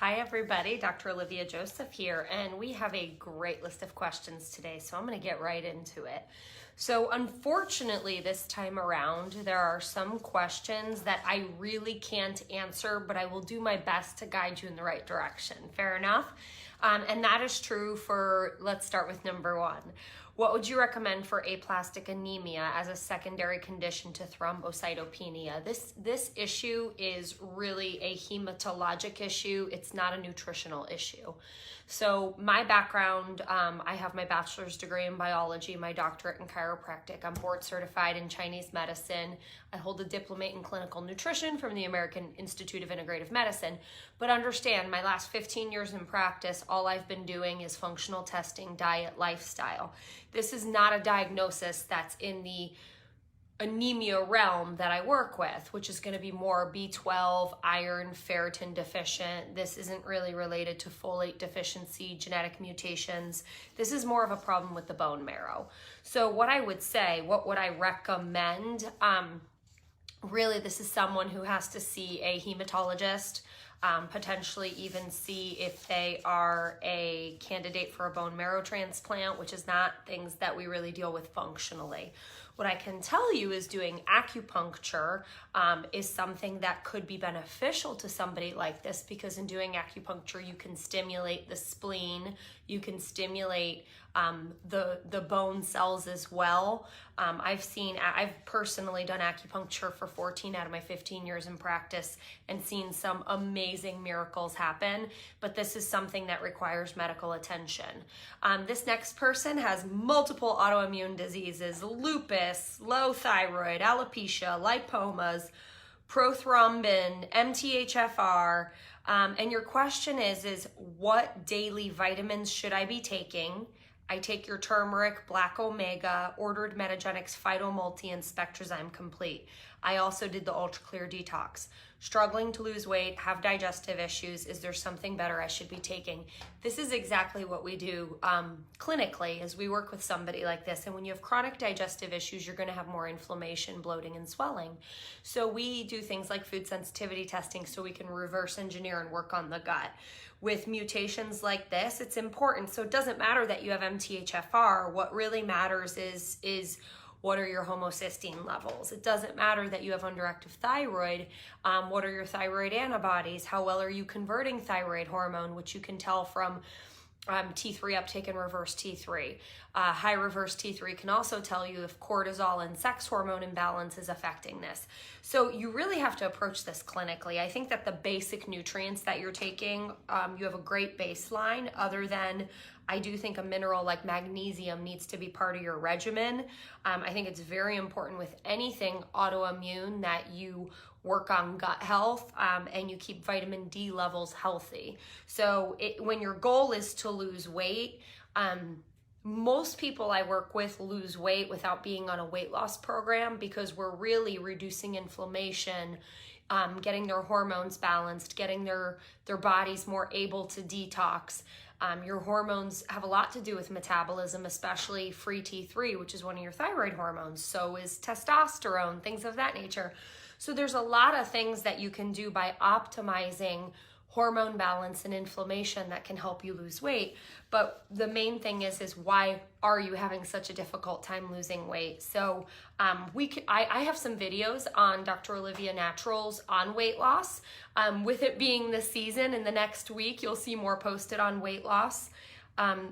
Hi everybody, Dr. Olivia Joseph here, and we have a great list of questions today, so I'm going to get right into it. So unfortunately this time around, there are some questions that I really can't answer, but I will do my best to guide you in the right direction. Fair enough? And that is true for, let's start with number one. What would you recommend for aplastic anemia as a secondary condition to thrombocytopenia? This issue is really a hematologic issue. It's not a nutritional issue. So my background, I have my bachelor's degree in biology, my doctorate in chiropractic. I'm board certified in Chinese medicine. I hold a diplomate in clinical nutrition from the American Institute of Integrative Medicine. But understand, my last 15 years in practice, all I've been doing is functional testing, diet, lifestyle. This is not a diagnosis that's in the anemia realm that I work with, which is going to be more B12, iron, ferritin deficient. This isn't really related to folate deficiency, genetic mutations. This is more of a problem with the bone marrow. So what I would say, what would I recommend? Really, this is someone who has to see a hematologist, potentially even see if they are a candidate for a bone marrow transplant, which is not things that we really deal with functionally. What I can tell you is doing acupuncture is something that could be beneficial to somebody like this, because in doing acupuncture, you can stimulate the spleen, you can stimulate the bone cells as well. I've personally done acupuncture for 14 out of my 15 years in practice and seen some amazing miracles happen, but this is something that requires medical attention. This next person has multiple autoimmune diseases: lupus, low thyroid, alopecia, lipomas, prothrombin, MTHFR, and your question is what daily vitamins should I be taking? I take your turmeric, black omega, ordered Metagenics, Phytomulti, and Spectrazyme Complete. I also did the Ultra Clear Detox. Struggling to lose weight, have digestive issues. Is there something better I should be taking? This is exactly what we do clinically, as we work with somebody like this. And when you have chronic digestive issues, you're going to have more inflammation, bloating, and swelling. So we do things like food sensitivity testing so we can reverse engineer and work on the gut. With mutations like this, it's important. So it doesn't matter that you have MTHFR. What really matters is what are your homocysteine levels. It doesn't matter that you have underactive thyroid. What are your thyroid antibodies? How well are you converting thyroid hormone, which you can tell from T3 uptake and reverse T3. High reverse T3 can also tell you if cortisol and sex hormone imbalance is affecting this. So you really have to approach this clinically. I think that the basic nutrients that you're taking, you have a great baseline, other than I do think a mineral like magnesium needs to be part of your regimen. I think it's very important with anything autoimmune that you work on gut health and you keep vitamin D levels healthy. So when your goal is to lose weight, most people I work with lose weight without being on a weight loss program, because we're really reducing inflammation, getting their hormones balanced, getting their bodies more able to detox. Your hormones have a lot to do with metabolism, especially free T3, which is one of your thyroid hormones. So is testosterone, things of that nature. So there's a lot of things that you can do by optimizing hormone balance and inflammation that can help you lose weight. But the main thing is why are you having such a difficult time losing weight? So I have some videos on Dr. Olivia Naturals on weight loss. With it being the season, in the next week, you'll see more posted on weight loss.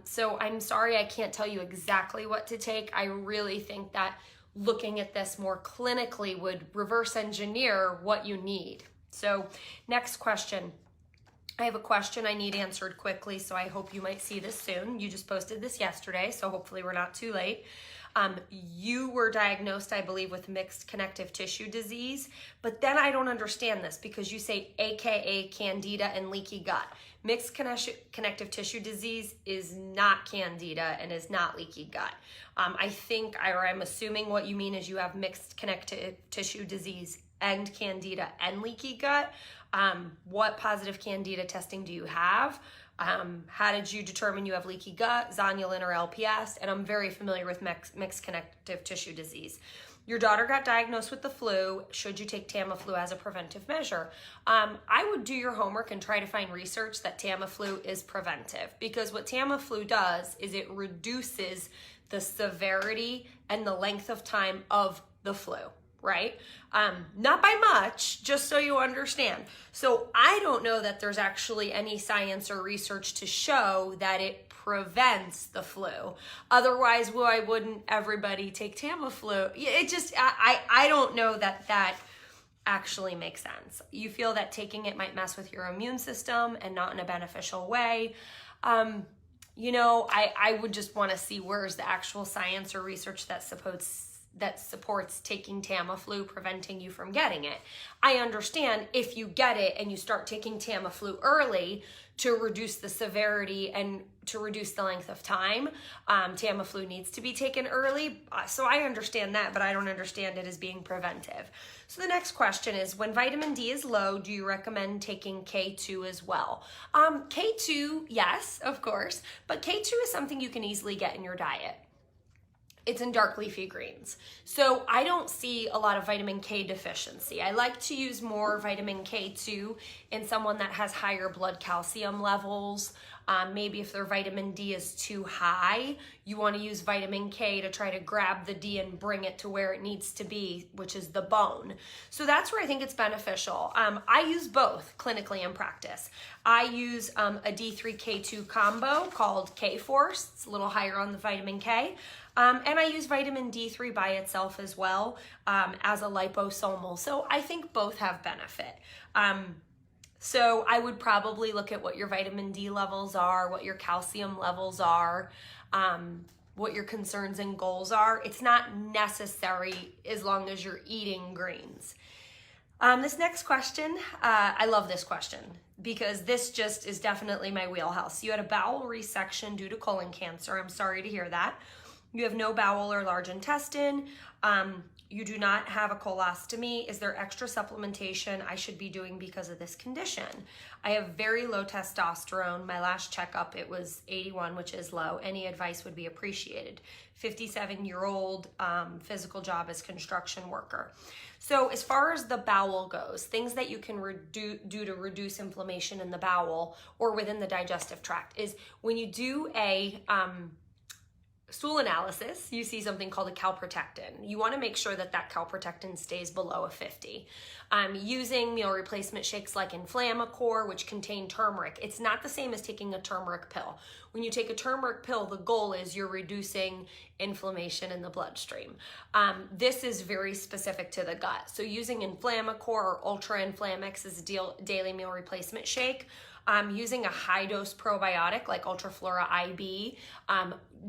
So I'm sorry I can't tell you exactly what to take. I really think that looking at this more clinically would reverse engineer what you need. So next question. I have a question I need answered quickly, so I hope you might see this soon. You just posted this yesterday, so hopefully we're not too late. You were diagnosed, I believe, with mixed connective tissue disease, but then I don't understand this because you say AKA candida and leaky gut. Mixed connective tissue disease is not candida and is not leaky gut. I'm assuming what you mean is you have mixed connective tissue disease and candida and leaky gut. What positive candida testing do you have? How did you determine you have leaky gut, zonulin, or LPS? And I'm very familiar with mixed connective tissue disease. Your daughter got diagnosed with the flu. Should you take Tamiflu as a preventive measure? I would do your homework and try to find research that Tamiflu is preventive, because what Tamiflu does is it reduces the severity and the length of time of the flu, right? Not by much, just so you understand. So I don't know that there's actually any science or research to show that it prevents the flu. Otherwise, why wouldn't everybody take Tamiflu? It just, I don't know that that actually makes sense. You feel that taking it might mess with your immune system and not in a beneficial way. You know, I would just want to see where's the actual science or research that supports taking Tamiflu preventing you from getting it. I understand if you get it and you start taking Tamiflu early to reduce the severity and to reduce the length of time, Tamiflu needs to be taken early. So I understand that, but I don't understand it as being preventive. So the next question is, when vitamin D is low, do you recommend taking K2 as well? K2, yes, of course, but K2 is something you can easily get in your diet. It's in dark leafy greens. So I don't see a lot of vitamin K deficiency. I like to use more vitamin K2 in someone that has higher blood calcium levels. Maybe if their vitamin D is too high, you want to use vitamin K to try to grab the D and bring it to where it needs to be, which is the bone. So that's where I think it's beneficial. I use both clinically in practice. I use a D3K2 combo called K-Force. It's a little higher on the vitamin K. And I use vitamin D3 by itself as well as a liposomal. So I think both have benefit. So I would probably look at what your vitamin D levels are, what your calcium levels are, what your concerns and goals are. It's not necessary as long as you're eating greens. This next question, I love this question because this just is definitely my wheelhouse. You had a bowel resection due to colon cancer. I'm sorry to hear that. You have no bowel or large intestine. You do not have a colostomy. Is there extra supplementation I should be doing because of this condition? I have very low testosterone. My last checkup, it was 81, which is low. Any advice would be appreciated. 57-year-old, physical job as construction worker. So as far as the bowel goes, things that you can do to reduce inflammation in the bowel or within the digestive tract is when you do a stool analysis, you see something called a calprotectin. You want to make sure that that calprotectin stays below a 50. Using meal replacement shakes like Inflammacore, which contain turmeric. It's not the same as taking a turmeric pill. When you take a turmeric pill, the goal is you're reducing inflammation in the bloodstream. This is very specific to the gut. So using Inflammacore or Ultra Inflammix as a daily meal replacement shake, using a high-dose probiotic like Ultraflora IB,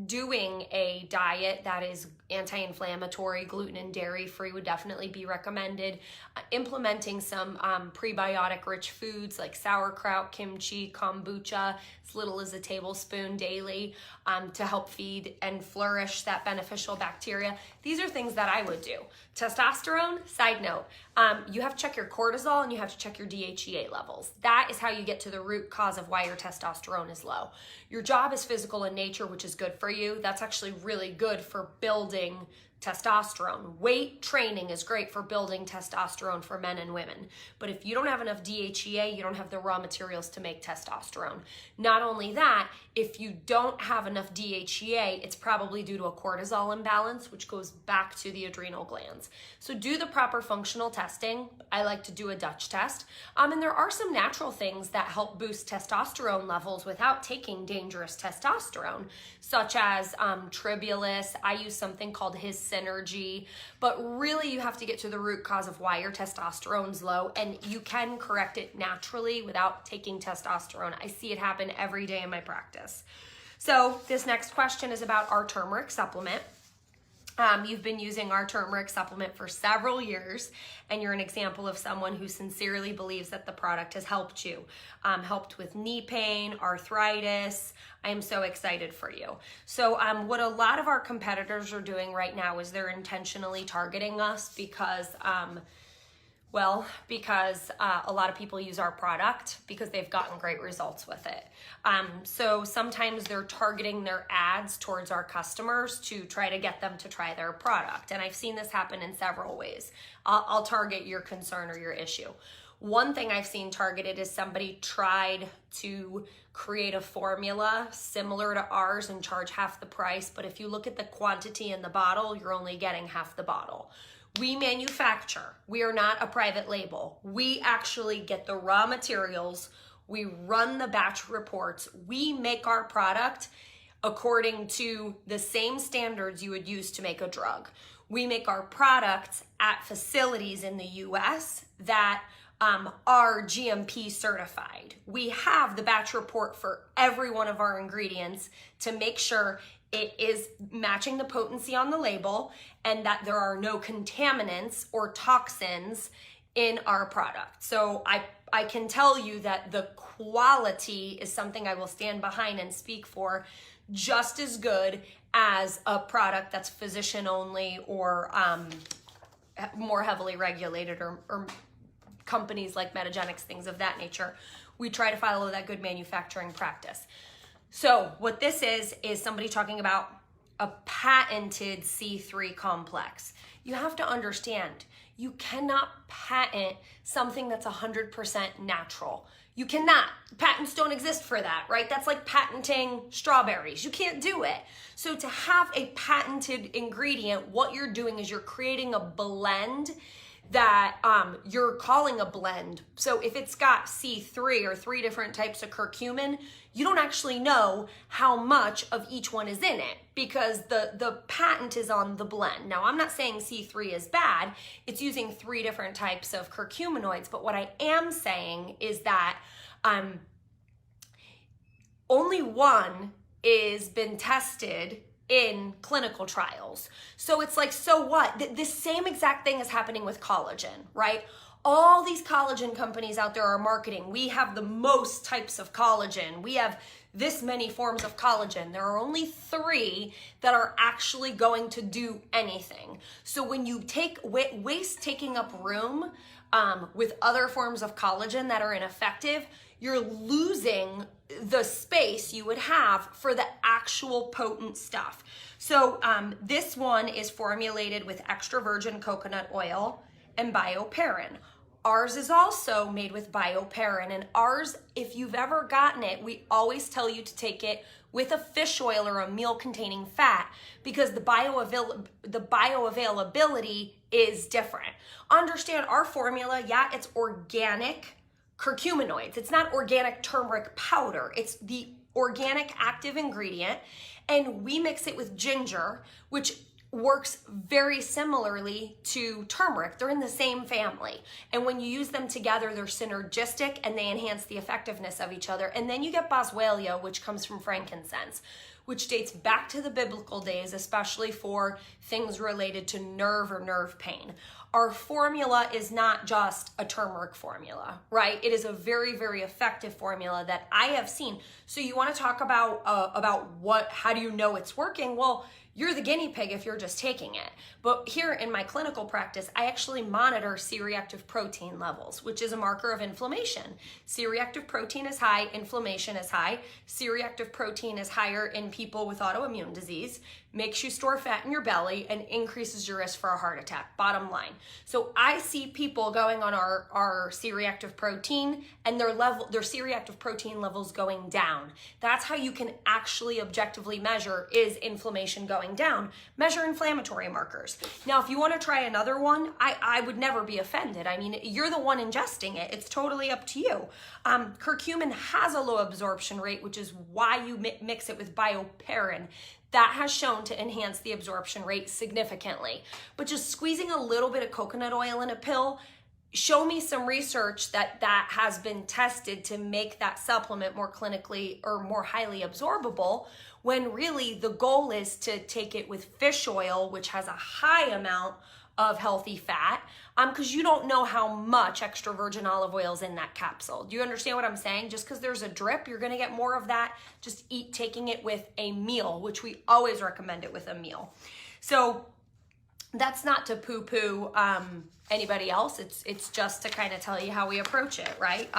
doing a diet that is anti-inflammatory, gluten and dairy-free would definitely be recommended. Implementing some prebiotic-rich foods like sauerkraut, kimchi, kombucha, as little as a tablespoon daily to help feed and flourish that beneficial bacteria. These are things that I would do. Testosterone, side note, you have to check your cortisol and you have to check your DHEA levels. That is how you get to the root cause of why your testosterone is low. Your job is physical in nature, which is good for you. That's actually really good for building testosterone. Weight training is great for building testosterone for men and women. But if you don't have enough DHEA, you don't have the raw materials to make testosterone. Not only that, if you don't have enough DHEA, it's probably due to a cortisol imbalance, which goes back to the adrenal glands. So do the proper functional testing. I like to do a Dutch test. And there are some natural things that help boost testosterone levels without taking dangerous testosterone, such as Tribulus. I use something called His Synergy, but really you have to get to the root cause of why your testosterone's low, and you can correct it naturally without taking testosterone. I see it happen every day in my practice. So this next question is about our turmeric supplement. You've been using our turmeric supplement for several years, and you're an example of someone who sincerely believes that the product has helped you. Helped with knee pain, arthritis. I am so excited for you. So what a lot of our competitors are doing right now is they're intentionally targeting us because Well, because a lot of people use our product because they've gotten great results with it. So sometimes they're targeting their ads towards our customers to try to get them to try their product. And I've seen this happen in several ways. I'll target your concern or your issue. One thing I've seen targeted is somebody tried to create a formula similar to ours and charge half the price. But if you look at the quantity in the bottle, you're only getting half the bottle. We manufacture. We are not a private label. We actually get the raw materials. We run the batch reports. We make our product according to the same standards you would use to make a drug. We make our products at facilities in the US that are GMP certified. We have the batch report for every one of our ingredients to make sure it is matching the potency on the label and that there are no contaminants or toxins in our product. So I can tell you that the quality is something I will stand behind and speak for, just as good as a product that's physician only or more heavily regulated or companies like Metagenics, things of that nature. We try to follow that good manufacturing practice. So what this is somebody talking about a patented C3 complex. You have to understand, you cannot patent something that's 100% natural. You cannot. Patents don't exist for that, right? That's like patenting strawberries. You can't do it. So to have a patented ingredient, what you're doing is you're creating a blend that you're calling a blend. So if it's got C3 or 3 different types of curcumin, you don't actually know how much of each one is in it because the patent is on the blend. Now, I'm not saying C3 is bad. It's using 3 different types of curcuminoids. But what I am saying is that only one is been tested in clinical trials. So it's like, so what? This same exact thing is happening with collagen, right? All these collagen companies out there are marketing. We have the most types of collagen. We have this many forms of collagen. There are only 3 that are actually going to do anything. So when you take waste taking up room with other forms of collagen that are ineffective, you're losing the space you would have for the actual potent stuff. So this one is formulated with extra virgin coconut oil and bioperine. Ours is also made with bioperine, and ours, if you've ever gotten it, we always tell you to take it with a fish oil or a meal-containing fat because the bioavailability is different. Understand our formula, yeah, it's organic curcuminoids. It's not organic turmeric powder. It's the organic active ingredient, and we mix it with ginger, which works very similarly to turmeric. They're in the same family. And when you use them together, they're synergistic and they enhance the effectiveness of each other. And then you get boswellia, which comes from frankincense, which dates back to the biblical days, especially for things related to nerve or nerve pain. Our formula is not just a turmeric formula, right? It is a very, very effective formula that I have seen. So you want to talk about how do you know it's working? Well, you're the guinea pig if you're just taking it. But here in my clinical practice, I actually monitor C-reactive protein levels, which is a marker of inflammation. C-reactive protein is high, inflammation is high. C-reactive protein is higher in people with autoimmune disease, makes you store fat in your belly, and increases your risk for a heart attack, bottom line. So I see people going on our C-reactive protein and their C-reactive protein levels going down. That's how you can actually objectively measure, is inflammation going down? Measure inflammatory markers. Now, if you want to try another one, I would never be offended. I mean, you're the one ingesting it. It's totally up to you. Curcumin has a low absorption rate, which is why you mix it with bioperine. That has shown to enhance the absorption rate significantly. But just squeezing a little bit of coconut oil in a pill, show me some research that has been tested to make that supplement more clinically or more highly absorbable, when really the goal is to take it with fish oil, which has a high amount of healthy fat, because you don't know how much extra virgin olive oil is in that capsule. Do you understand what I'm saying? Just because there's a drip, you're gonna get more of that. Just taking it with a meal, which we always recommend it with a meal. So that's not to poo-poo anybody else. It's just to kind of tell you how we approach it, right?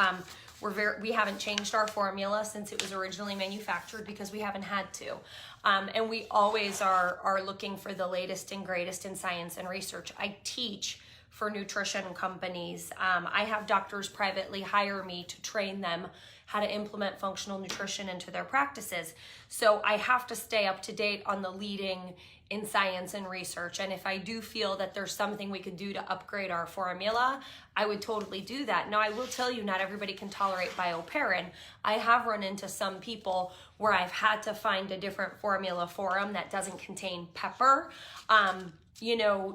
We haven't changed our formula since it was originally manufactured because we haven't had to. And we always are looking for the latest and greatest in science and research. I teach for nutrition companies. I have doctors privately hire me to train them how to implement functional nutrition into their practices. So I have to stay up to date on the leading in science and research. And if I do feel that there's something we could do to upgrade our formula, I would totally do that. Now, I will tell you, not everybody can tolerate bioperine. I have run into some people where I've had to find a different formula for them that doesn't contain pepper.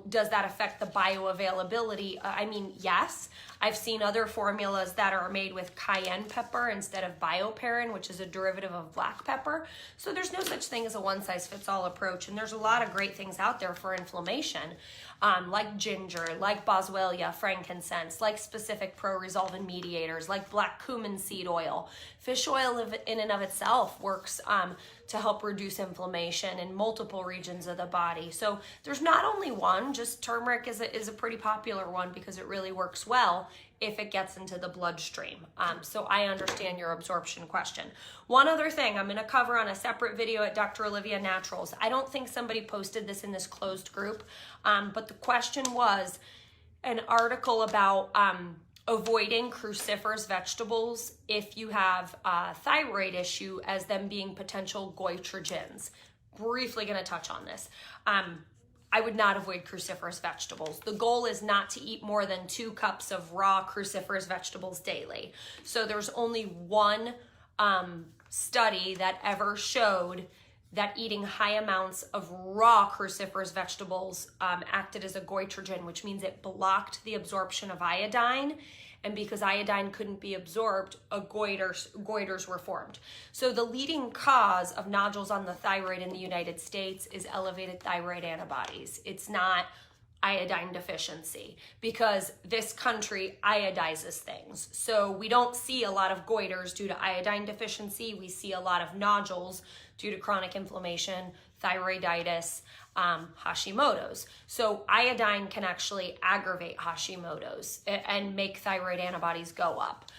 Does that affect the bioavailability? I mean, yes. I've seen other formulas that are made with cayenne pepper instead of bioperine, which is a derivative of black pepper. So there's no such thing as a one-size-fits-all approach. And there's a lot of great things out there for inflammation, like ginger, like boswellia, frankincense, like specific pro-resolving mediators, like black cumin seed oil. Fish oil in and of itself works to help reduce inflammation in multiple regions of the body. So there's not only one, just turmeric is a pretty popular one because it really works well if it gets into the bloodstream. So I understand your absorption question. One other thing I'm gonna cover on a separate video at Dr. Olivia Naturals. I don't think somebody posted this in this closed group, but the question was an article about avoiding cruciferous vegetables if you have a thyroid issue as them being potential goitrogens. Briefly gonna touch on this. I would not avoid cruciferous vegetables. The goal is not to eat more than 2 cups of raw cruciferous vegetables daily. So there's only one study that ever showed that eating high amounts of raw cruciferous vegetables acted as a goitrogen, which means it blocked the absorption of iodine. And because iodine couldn't be absorbed, goiters were formed. So the leading cause of nodules on the thyroid in the United States is elevated thyroid antibodies. It's not iodine deficiency because this country iodizes things. So we don't see a lot of goiters due to iodine deficiency. We see a lot of nodules due to chronic inflammation, thyroiditis, Hashimoto's. So iodine can actually aggravate Hashimoto's and make thyroid antibodies go up.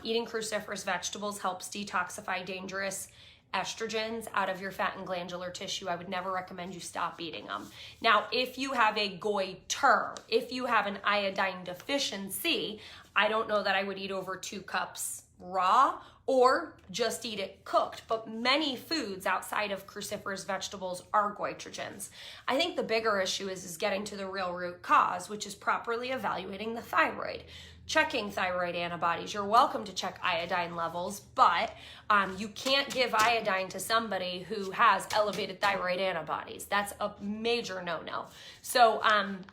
Eating cruciferous vegetables helps detoxify dangerous estrogens out of your fat and glandular tissue. I would never recommend you stop eating them. Now, if you have a goiter, if you have an iodine deficiency, I don't know that I would eat over 2 cups raw or just eat it cooked. But many foods outside of cruciferous vegetables are goitrogens. I think the bigger issue is getting to the real root cause, which is properly evaluating the thyroid. Checking thyroid antibodies. You're welcome to check iodine levels, but you can't give iodine to somebody who has elevated thyroid antibodies. That's a major no-no. So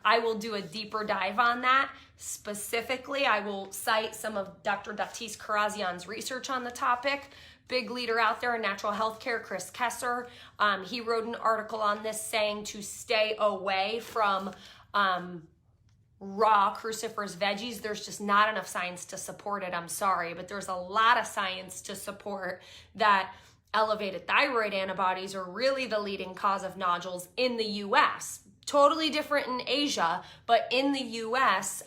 I will do a deeper dive on that. Specifically, I will cite some of Dr. Datis Karazian's research on the topic. Big leader out there in natural healthcare, Chris Kesser. He wrote an article on this saying to stay away from raw cruciferous veggies. There's just not enough science to support it. I'm sorry, but there's a lot of science to support that elevated thyroid antibodies are really the leading cause of nodules in the US. Totally different in Asia, but in the US,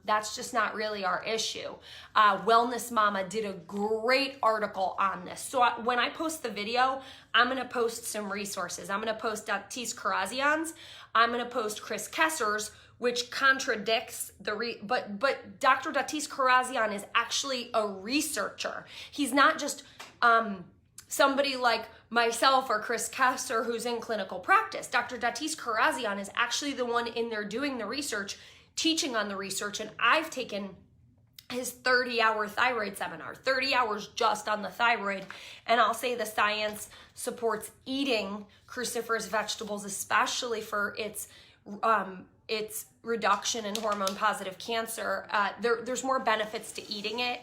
that's just not really our issue. Wellness Mama did a great article on this. So when I post the video, I'm gonna post some resources. I'm gonna post Datis Karazian's, I'm gonna post Chris Kesser's, which contradicts but Dr. Datis Karazian is actually a researcher. He's not just somebody like myself or Chris Kesser who's in clinical practice. Dr. Datis Karazian is actually the one in there doing the research, teaching on the research, and I've taken his 30-hour thyroid seminar, 30 hours just on the thyroid, and I'll say the science supports eating cruciferous vegetables, especially for its reduction in hormone-positive cancer. There's more benefits to eating it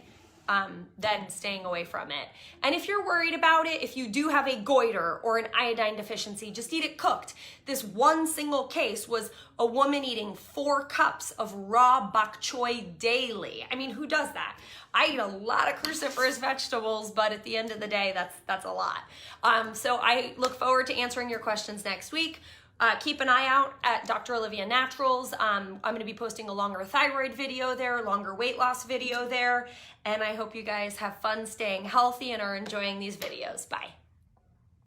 than staying away from it. And if you're worried about it, if you do have a goiter or an iodine deficiency, just eat it cooked. This one single case was a woman eating 4 cups of raw bok choy daily. I mean, who does that? I eat a lot of cruciferous vegetables, but at the end of the day, that's a lot. So I look forward to answering your questions next week. Keep an eye out at Dr. Olivia Naturals. I'm going to be posting a longer thyroid video there, longer weight loss video there, and I hope you guys have fun staying healthy and are enjoying these videos. Bye.